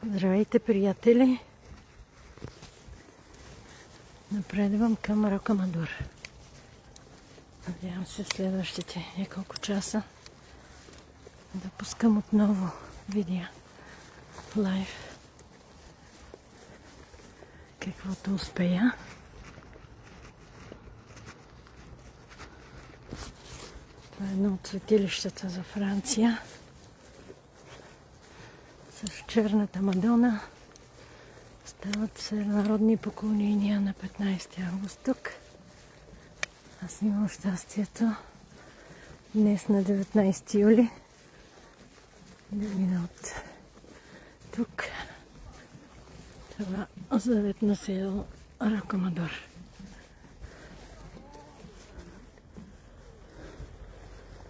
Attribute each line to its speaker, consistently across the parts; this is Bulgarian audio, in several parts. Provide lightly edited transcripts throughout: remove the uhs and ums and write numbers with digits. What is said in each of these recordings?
Speaker 1: Здравейте, приятели! Напредвам към Рокамадур. Надявам се следващите няколко часа да пускам отново видео лайв, каквото успея. Това е едно от светилищата за Франция с черната Мадона. Стават се народни поклонения на 15 август тук. Аз имам щастието днес на 19 юли да мина от тук. Това заветно село Рокамадур.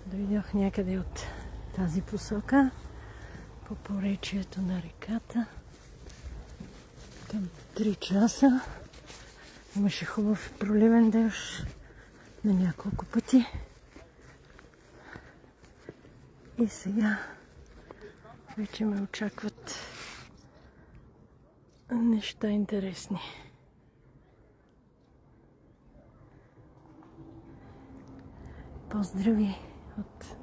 Speaker 1: Дойдох някъде от тази посока по поречието на реката. Към 3 часа имаше хубав проливен дъжд на няколко пъти. И сега вече ме очакват неща интересни. Поздрави от